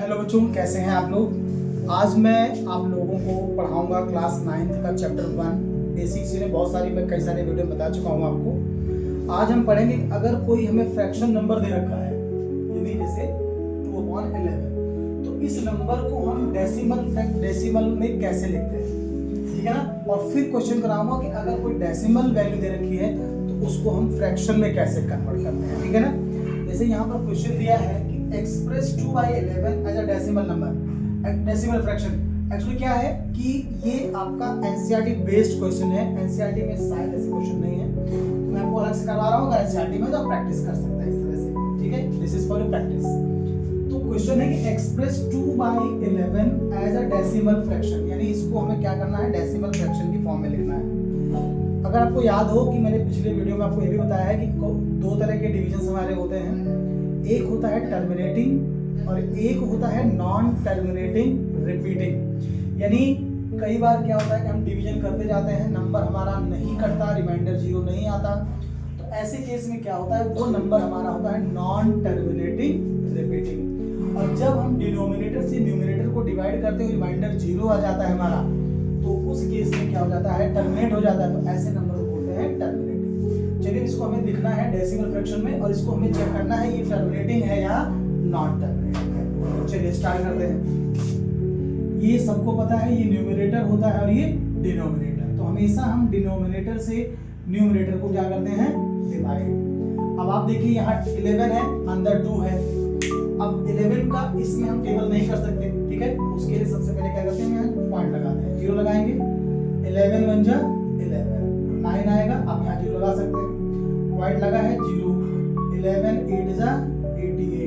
Hello बच्चों, कैसे हैं आप लोग। आज मैं आप लोगों को पढ़ाऊंगा क्लास 9th का चैप्टर 1 बेसिक चीज़ें। बहुत सारी मैं कई सारे वीडियो बता चुका हूं आपको। आज हम पढ़ेंगे अगर कोई हमें फ्रैक्शन नंबर दे रखा है, यानी जैसे 2/11, तो इस नंबर को हम डेसिमल में कैसे लिखते हैं, ठीक है ना। और फिर क्वेश्चन कराऊंगा कि अगर कोई डेसिमल वैल्यू दे रखी है तो उसको हम फ्रैक्शन में कैसे कन्वर्ट करते हैं, ठीक है ना। जैसे यहाँ पर क्वेश्चन दिया है कि express 2/11 as a decimal number, decimal fraction. Actually क्या है कि ये आपका एनसीईआरटी बेस्ड क्वेश्चन है। एनसीईआरटी में शायद ऐसे क्वेश्चन नहीं है, तो मैं आपको अलग से करवा रहा हूँ। अगर एनसीईआरटी में तो आप प्रैक्टिस कर सकते हैं इस तरह से, ठीक है। This is for practice. तो क्वेश्चन है कि express 2/11 as a decimal fraction, यानी इसको हमें क्या करना है, डेसिमल फ्रैक्शन की फॉर्म में लिखना है। अगर आपको याद हो कि मैंने पिछले वीडियो में आपको ये भी बताया है कि दो तरह के डिवीजन हमारे होते हैं। एक होता है टर्मिनेटिंग और एक होता है नॉन टर्मिनेटिंग रिपीटिंग। यानी कई बार क्या होता है कि हम डिवीजन करते जाते हैं, नंबर हमारा नहीं कटता, रिमाइंडर 0 नहीं आता। तो ऐसे केस में क्या होता है, वो नंबर हमारा होता है नॉन टर्मिनेटिंग रिपीटिंग। और जब हम डिनोमिनेटर से न्यूमरेटर को डिवाइड करते हुए रिमाइंडर 0 आ जाता है हमारा, तो उस केस में क्या हो जाता है, टर्मिनेट हो जाता है। तो ऐसे नंबर को बोलते हैं टर्मिनेटिंग। चलिए, इसको हमें लिखना है डेसिमल फ्रैक्शन में और इसको हमें चेक करना है ये टर्मिनेटिंग है या नॉन टर्मिनेटिंग है। चलिए स्टार्ट करते हैं। ये सबको पता है, ये न्यूमरेटर होता है और ये डिनोमिनेटर। तो हमेशा हम डिनोमिनेटर से न्यूमरेटर को क्या करते हैं, डिवाइड। अब आप देखिए यहाँ 11 है, अंदर 2 है। अब 11 का इसमें हम टेबल नहीं कर सकते, ठीक है। उसके लिए सबसे पहले क्या करते हैं, यहाँ पॉइंट लगाते हैं, 0 लगाएंगे। 11 1 जा 11, 9 आएगा, आप यहाँ 0 लगा सकते हैं। पॉइंट लगा है 0, 11 8 जा 88,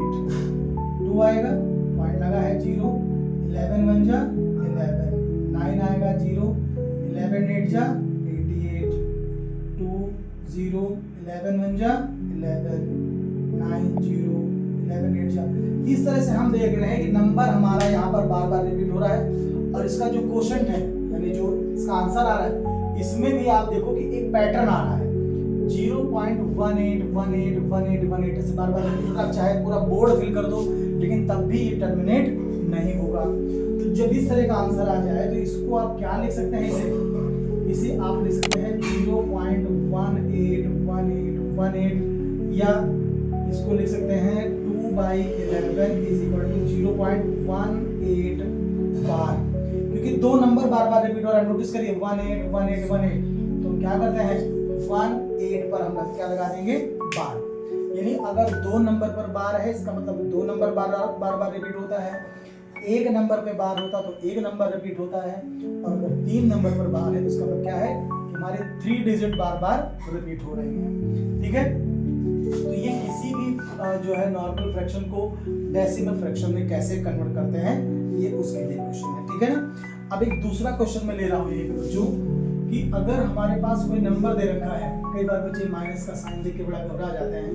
2 आएगा, पॉइंट लगा है 0, 11 1 जा 11, 9 आएगा 0, 11 8 जा 88, 2 0, 11 1 जा 11, 9 0, 11 8 जा। इस तरह से हम देख रहे हैं कि नंबर हमारा यहाँ पर बार बार रिपीट हो रहा है। और इसका जो क्वोशंट है, यानी जो इसका आंसर आ रहा है, इसमें भी आप देखो कि एक पैटर्न आ रहा है, 0.181818 से बार बार रिपीट हो रहा है। चाहे पूरा बोर्ड फिल कर दो, लेकिन तब भी ये टर्मिनेट नहीं होगा। तो जब इस तरह का आंसर आ जाए तो इसको आप क्या लिख सकते हैं, इसे आप लिख सकते हैं 0.181818, या इसको लिख सकते हैं 2/11 इज इक्वल टू 0.18 बार। क्योंकि दो नंबर बार बार रिपीट हो रहा है, नोटिस करिए 181818। तो क्या करते हैं, 18 पर हम क्या लगा देंगे, बार। यानी अगर 2 नंबर पर बार है, इसका मतलब 2 नंबर बार बार रिपीट होता है। एक नंबर पे बार होता तो 1 नंबर रिपीट होता है। और अगर 3 नंबर पर बार है तो इसका मतलब क्या है कि हमारे 3 डिजिट बार बार रिपीट हो रहे हैं, ठीक है। तो ये किसी भी जो है नॉर्मल फ्रैक्शन को डेसिमल फ्रैक्शन में कैसे कन्वर्ट करते हैं, ये उसके लिए क्वेश्चन है, ठीक है ना। अब एक दूसरा क्वेश्चन में ले रहा हूँ ये बच्चों, कि अगर हमारे पास कोई नंबर दे रखा है, कई बार बच्चे माइनस का साइन देख के बड़ा घबरा जाते हैं।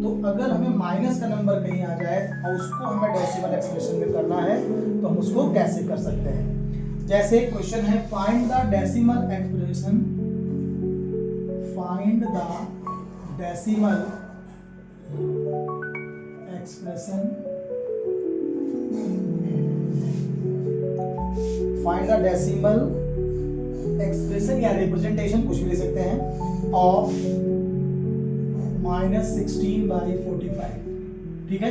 तो अगर हमें माइनस का नंबर कहीं आ जाए और उसको हमें डेसिमल एक्सप्रेशन में करना है, तो हम उसको कैसे कर सकते हैं। जैसे क्वेश्चन है, find the decimal expression, find the decimal expression, find the decimal expression या रिप्रेजेंटेशन, कुछ भी ले सकते हैं, ऑफ -16/45, ठीक है।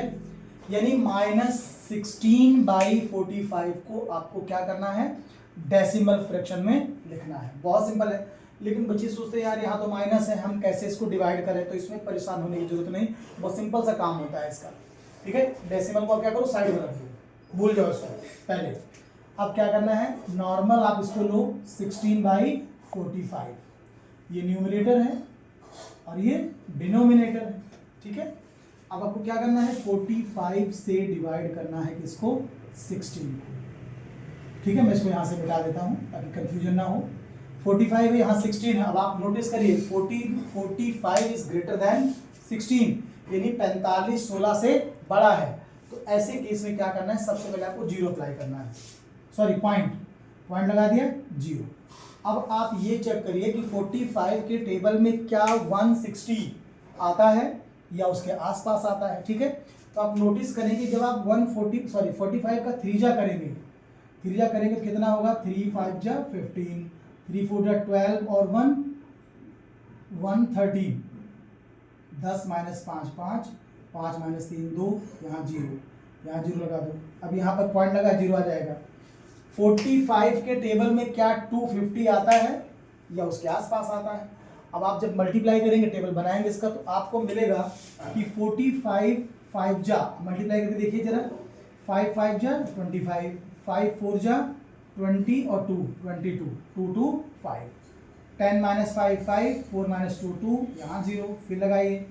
यानी -16/45 को आपको क्या करना है, डेसिमल फ्रैक्शन में लिखना है। बहुत सिंपल है, लेकिन बच्चे सोचते हैं यार यहाँ तो माइनस है, हम कैसे इसको डिवाइड करें। तो इसमें परेशान होने की जरूरत नहीं, बहुत सिंपल सा काम होता है इसका, ठीक है। डेसिमल को आप क्या करो, साइड में रख दो, भूल जाओ इसको पहले। अब क्या करना है, नॉर्मल आप इसको लो 16/45, ये न्यूमरेटर है और ये डिनोमिनेटर है, ठीक है। अब आपको क्या करना है, 45 से डिवाइड करना है किसको, 16 को, ठीक है। मैं इसको यहाँ से मिटा देता हूँ ताकि कंफ्यूजन ना हो। 45 है, यहाँ 16 है। अब आप नोटिस करिए 45 इज ग्रेटर देन 16, यानी 45 16 से बड़ा है। तो ऐसे केस में क्या करना है, सबसे पहले आपको 0 अप्लाई करना है, सॉरी पॉइंट लगा दिया 0। अब आप ये चेक करिए कि 45 के टेबल में क्या 160 आता है या उसके आसपास आता है, ठीक है। तो आप नोटिस करेंगे जब आप 45 का थ्रीजा करेंगे, तो कितना होगा, 3 5 जा 15, 3 4 जा 12 और 1 13, 10 माइनस 5 5, 5 माइनस 3 2, यहाँ 0 लगा दो। अब यहाँ पर पॉइंट लगा, 0 आ जाएगा। 45 के टेबल में क्या 250 आता है या उसके आसपास आता है? अब आप जब मल्टीप्लाई करेंगे, टेबल बनाएंगे इसका, तो आपको मिलेगा कि 45 5 जा, मल्टीप्लाई करके देखिए जरा, 5 5 जा 25, 5 4 जा 20 और 2 22, 2 2 5, 10 माइनस 5 5, 4 माइनस 2 2, यहाँ 0, फिर लगाइए,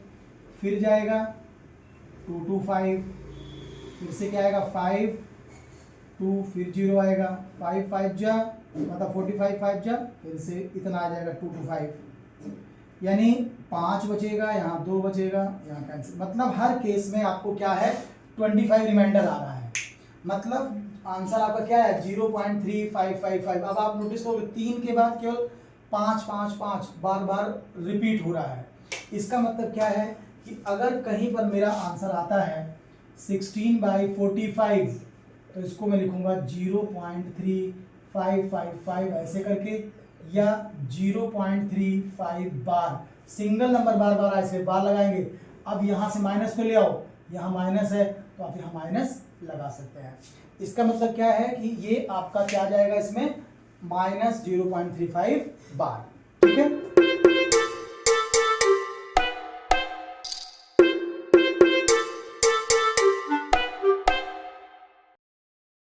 फिर जाएगा 2 2 5, फिर से क्या आएगा 5 2, फिर 0 आएगा, 5 5 जा मतलब 45 5 जा, फिर से इतना आ जाएगा 2 2 5, यानी 5 बचेगा, यहाँ 2 बचेगा, यहाँ कैंसिल। मतलब हर केस में आपको क्या है, 25 रिमाइंडर आ रहा है। मतलब आंसर आपका क्या है, 0.3555। अब आप नोटिस करोगे 3 के बाद केवल 5 5 5 बार बार रिपीट हो रहा है। इसका मतलब क्या है कि अगर कहीं पर मेरा आंसर आता है 16/45, तो इसको मैं लिखूंगा 0.3555 ऐसे करके, या 0.35 बार। सिंगल नंबर बार बार आए, इसलिए बार लगाएंगे। अब यहाँ से माइनस को ले आओ, यहाँ माइनस है तो आप यहाँ माइनस लगा सकते हैं। इसका मतलब क्या है कि ये आपका क्या जाएगा इसमें, -0.35 बार। ठीक है।